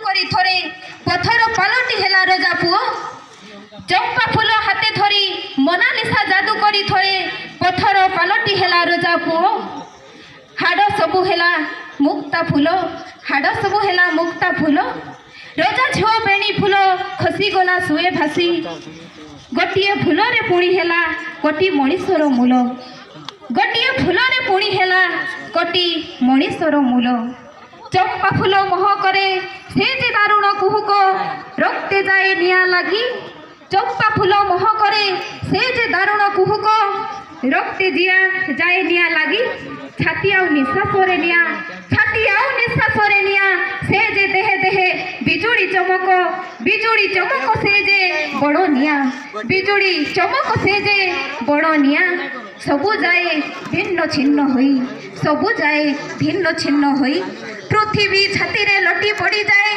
करी थोरे पथर पालटी हेला रजा पुओ चंपा फूल हाथे धरी मोनालिसा जादू करी थोरे पथर पालटी हेला रजा पुओ हाड़ सबु हेला मुक्ता फूल हाड़ सबु हेला मुक्ता फूल रजा झो बेणी फूल खसी गला सुए भासी गोटे फूल रे पुणी हेला कोटी मणिषर मूल गोटे फूल रे पुणी हेला कोटी मणिषर मूल चंपा फूल मोह करे से जे दारुण कुहुक रक्ते जाए निया लगी चंपा फूल मोह करे से जे दारुण कुहुक रक्ते जिया जाए निया लगी छाती आउ निश्वास रे निया छाती आउ निश्वास रे निया से जे देहे देहे बिजुड़ी चमक से जे बड़ निया बिजुड़ी चमक से जे बड़ निया सबु जाए भिन्न छिन्न होई सबु जाए भिन्न छिन्न होई पृथ्वी छाती रे लटी पड़ी जाए।